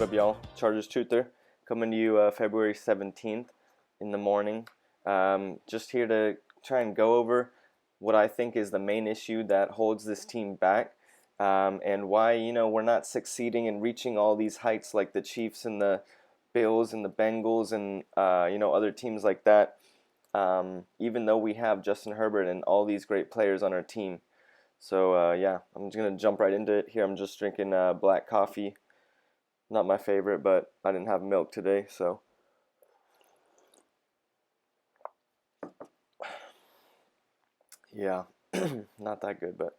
What up, y'all? Chargers Truther coming to you February 17th in the morning. Just here to try and go over what I think is the main issue that holds this team back, and why we're not succeeding in reaching all these heights like the Chiefs and the Bills and the Bengals and other teams like that. Even though we have Justin Herbert and all these great players on our team. So yeah, I'm just gonna jump right into it here. I'm just drinking black coffee. Not my favorite, but I didn't have milk today, so. Yeah, not that good, but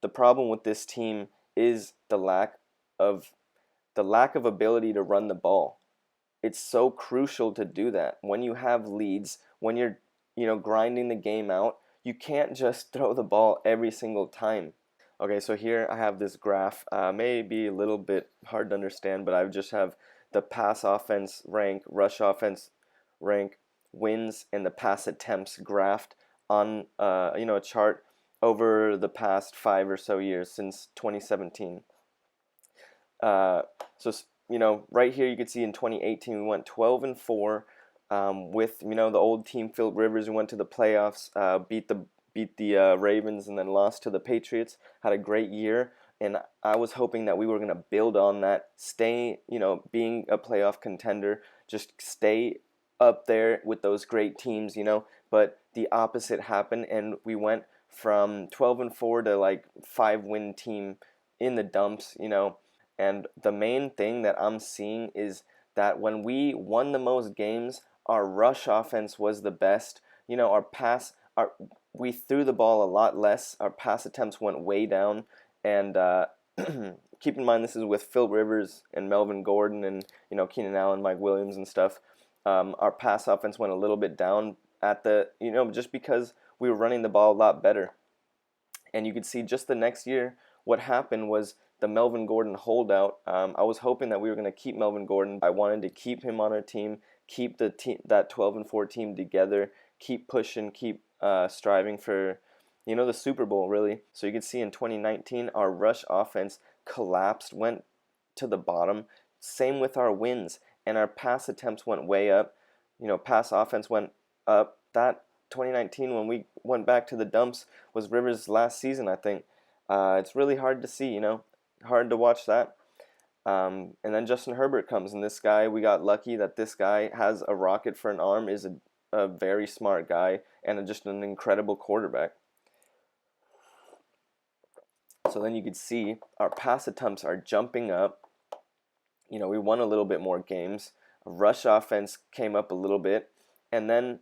the problem with this team is of the lack of ability to run the ball. It's so crucial to do that. When you have leads, when you're, grinding the game out, you can't just throw the ball every single time. Okay, so here I have this graph. May be a little bit hard to understand, but I just have the pass offense rank, rush offense rank, wins, and the pass attempts graphed on a chart over the past 5 or so years since 2017. So right here you can see in 2018 we went 12-4 with the old team. Philip Rivers, we went to the playoffs, beat the Ravens, and then lost to the Patriots. Had a great year, and I was hoping that we were going to build on that, stay, being a playoff contender, just stay up there with those great teams, but the opposite happened, and we went from 12-4 to like 5-win team in the dumps, and the main thing that I'm seeing is that when we won the most games, our rush offense was the best. We threw the ball a lot less. Our pass attempts went way down. And keep in mind, this is with Phil Rivers and Melvin Gordon and Keenan Allen, Mike Williams and stuff. Our pass offense went a little bit down at the just because we were running the ball a lot better. And you could see just the next year what happened was the Melvin Gordon holdout. I was hoping that we were going to keep Melvin Gordon. I wanted to keep him on our team, keep that 12-4 team together, keep pushing, keep striving for the Super Bowl, really. So you can see in 2019 our rush offense collapsed, went to the bottom. Same with our wins, and our pass attempts went way up. Pass offense went up. That 2019, when we went back to the dumps, was Rivers' last season, I think. It's really hard to see, hard to watch that. And then Justin Herbert comes, and this guy, we got lucky that this guy has a rocket for an arm, is a very smart guy, and just an incredible quarterback. So then you could see our pass attempts are jumping up. We won a little bit more games. Rush offense came up a little bit, and then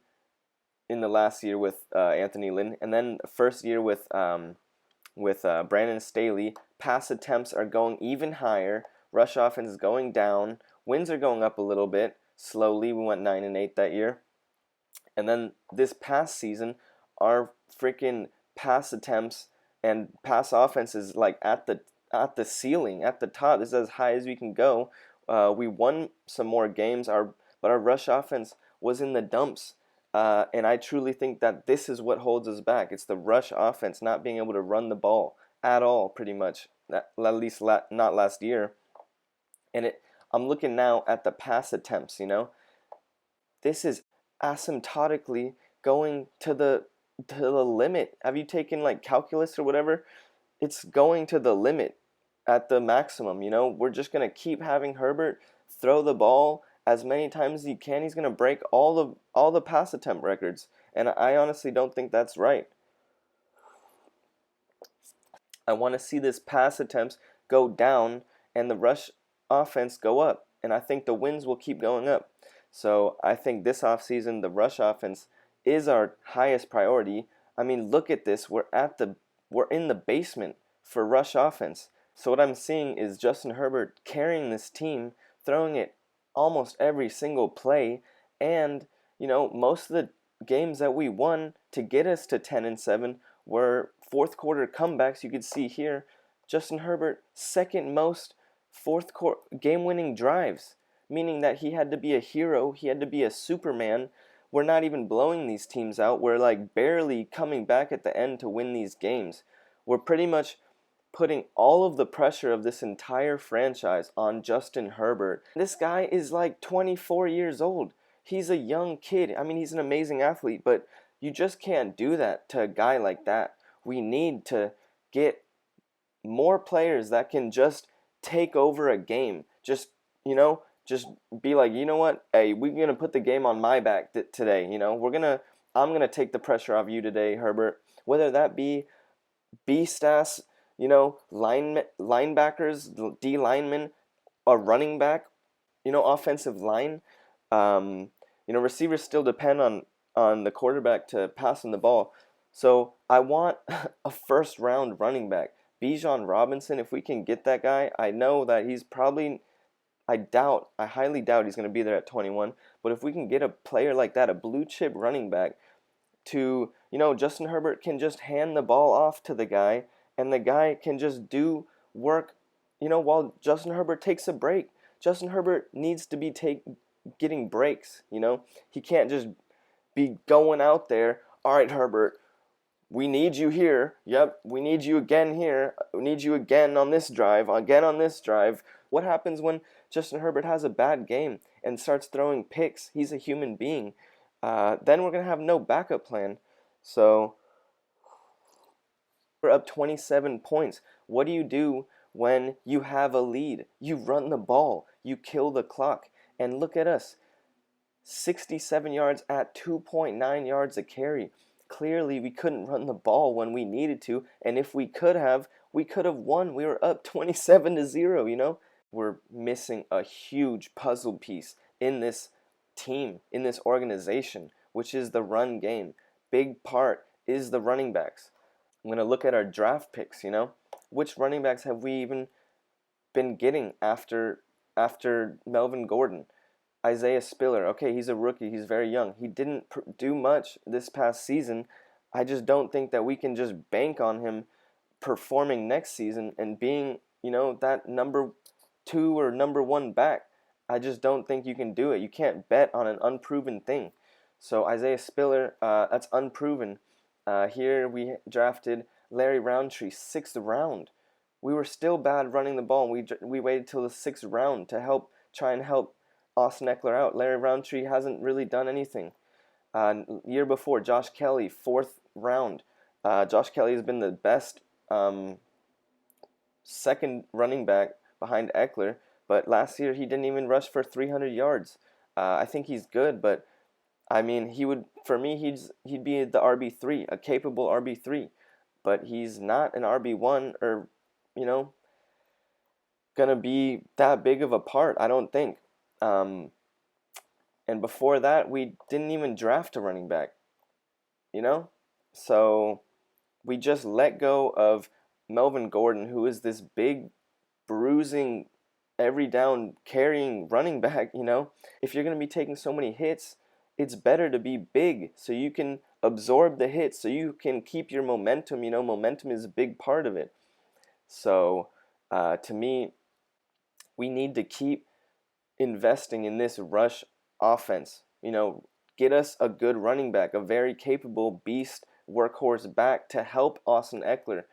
in the last year with Anthony Lynn, and then first year with Brandon Staley, pass attempts are going even higher. Rush offense is going down. Wins are going up a little bit slowly. We went 9-8 that year. And then this past season, our freaking pass attempts and pass offense is like at the ceiling, at the top. This is as high as we can go. We won some more games, but our rush offense was in the dumps. And I truly think that this is what holds us back. It's the rush offense, not being able to run the ball at all, pretty much. At least not last year. And I'm looking now at the pass attempts. This is asymptotically going to the limit. Have you taken like calculus or whatever? It's going to the limit at the maximum. We're just gonna keep having Herbert throw the ball as many times as he can. He's gonna break all the pass attempt records, and I honestly don't think that's right. I want to see this pass attempts go down and the rush offense go up, and I think the wins will keep going up. So I think this offseason the rush offense is our highest priority. I mean, look at this. We're in the basement for rush offense. So what I'm seeing is Justin Herbert carrying this team, throwing it almost every single play, and most of the games that we won to get us to 10-7 were fourth quarter comebacks. You could see here Justin Herbert second most fourth quarter game-winning drives, meaning that he had to be a hero, he had to be a Superman. We're not even blowing these teams out. We're like barely coming back at the end to win these games. We're pretty much putting all of the pressure of this entire franchise on Justin Herbert. This guy is like 24 years old. He's a young kid. I mean, he's an amazing athlete, but you just can't do that to a guy like that. We need to get more players that can just take over a game. Just be like, you know what? Hey, we're gonna put the game on my back today. I'm gonna take the pressure off you today, Herbert. Whether that be beast ass, linebackers, D linemen, a running back, offensive line. Receivers still depend on the quarterback to pass on the ball. So I want a first round running back. Bijan Robinson, if we can get that guy, I know that he's probably, I highly doubt he's going to be there at 21. But if we can get a player like that, a blue chip running back, Justin Herbert can just hand the ball off to the guy, and the guy can just do work, while Justin Herbert takes a break. Justin Herbert needs to be getting breaks, He can't just be going out there, all right, Herbert, we need you here. Yep, we need you again here. We need you again on this drive, again on this drive. What happens when Justin Herbert has a bad game and starts throwing picks? He's a human being. Then we're going to have no backup plan. So we're up 27 points. What do you do when you have a lead? You run the ball. You kill the clock. And look at us. 67 yards at 2.9 yards a carry. Clearly, we couldn't run the ball when we needed to. And if we could have won. We were up 27-0, We're missing a huge puzzle piece in this team, in this organization, which is the run game. Big part is the running backs. I'm going to look at our draft picks, Which running backs have we even been getting after Melvin Gordon? Isaiah Spiller, okay, he's a rookie. He's very young. He didn't do much this past season. I just don't think that we can just bank on him performing next season and being, that number 2 or number 1 back. I just don't think you can do it. You can't bet on an unproven thing. So Isaiah Spiller, that's unproven. Here we drafted Larry Roundtree, 6th round. We were still bad running the ball, and we waited till the 6th round to try and help Austin Eckler out. Larry Roundtree hasn't really done anything. Year before, Josh Kelly, 4th round. Josh Kelly has been the best second running back behind Eckler, but last year he didn't even rush for 300 yards. I think he's good, but I mean, he'd be the RB3, a capable RB3, but he's not an RB1 or, gonna be that big of a part, I don't think. And before that, we didn't even draft a running back, So we just let go of Melvin Gordon, who is this big, bruising, every down carrying running back, If you're going to be taking so many hits, it's better to be big so you can absorb the hits, so you can keep your momentum. Momentum is a big part of it. So to me, we need to keep investing in this rush offense. Get us a good running back, a very capable beast workhorse back to help Austin Eckler.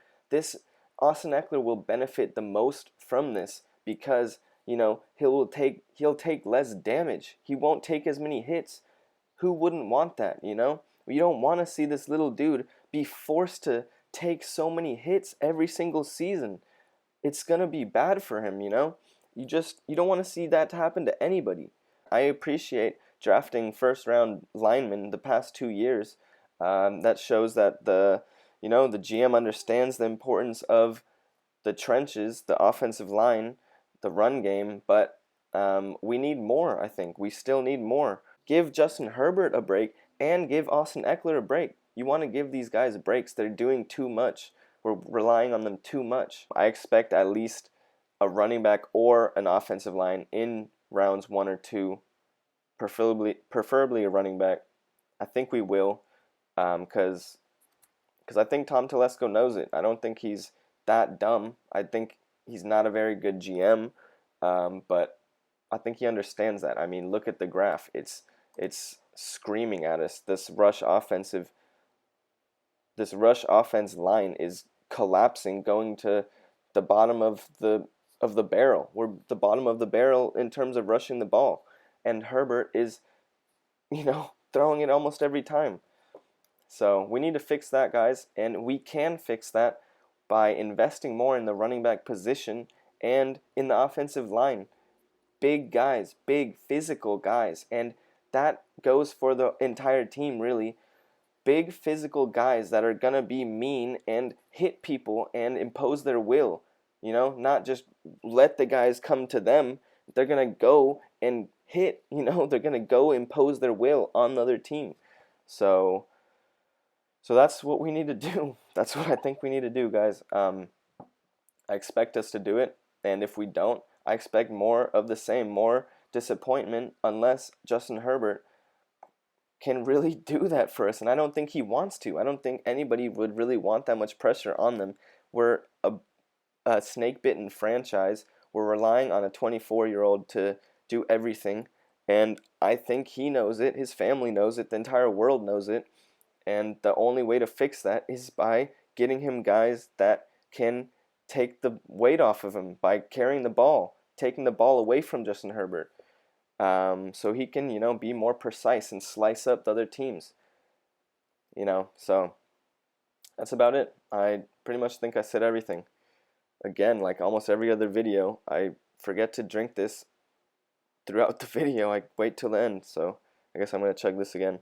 Austin Eckler will benefit the most from this because, he'll take less damage. He won't take as many hits. Who wouldn't want that, You don't want to see this little dude be forced to take so many hits every single season. It's going to be bad for him, You don't want to see that happen to anybody. I appreciate drafting first round linemen the past 2 years. That shows that the GM understands the importance of the trenches, the offensive line, the run game, but we need more, I think. We still need more. Give Justin Herbert a break and give Austin Eckler a break. You want to give these guys breaks. They're doing too much. We're relying on them too much. I expect at least a running back or an offensive line in rounds 1 or 2, preferably a running back. I think we will, because I think Tom Telesco knows it. I don't think he's that dumb. I think he's not a very good GM, but I think he understands that. I mean, look at the graph. It's screaming at us. This rush offense line is collapsing, going to the bottom of the barrel. We're the bottom of the barrel in terms of rushing the ball, and Herbert is, throwing it almost every time. So we need to fix that, guys, and we can fix that by investing more in the running back position and in the offensive line. Big guys, big physical guys, and that goes for the entire team, really. Big physical guys that are gonna be mean and hit people and impose their will. Not just let the guys come to them. They're gonna go and hit. They're gonna go impose their will on the other team. So that's what we need to do. That's what I think we need to do, guys. I expect us to do it, and if we don't, I expect more of the same, more disappointment, unless Justin Herbert can really do that for us, and I don't think he wants to. I don't think anybody would really want that much pressure on them. We're a snake-bitten franchise. We're relying on a 24-year-old to do everything, and I think he knows it, his family knows it, the entire world knows it, and the only way to fix that is by getting him guys that can take the weight off of him by carrying the ball, taking the ball away from Justin Herbert, so he can, be more precise and slice up the other teams. So that's about it. I pretty much think I said everything. Again, like almost every other video, I forget to drink this throughout the video. I wait till the end, so I guess I'm going to chug this again.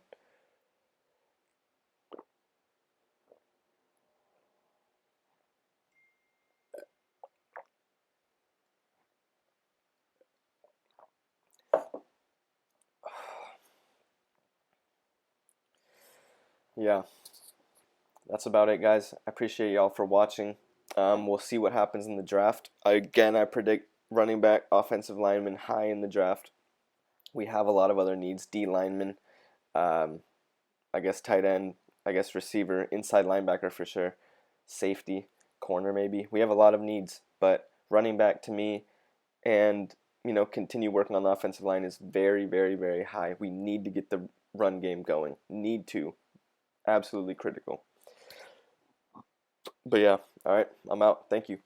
Yeah, that's about it, guys. I appreciate y'all for watching. We'll see what happens in the draft. Again, I predict running back, offensive lineman high in the draft. We have a lot of other needs. D lineman, I guess tight end, I guess receiver, inside linebacker for sure, safety, corner maybe. We have a lot of needs, but running back to me, and continue working on the offensive line is very, very, very high. We need to get the run game going. Need to. Absolutely critical. But yeah, all right, I'm out. Thank you.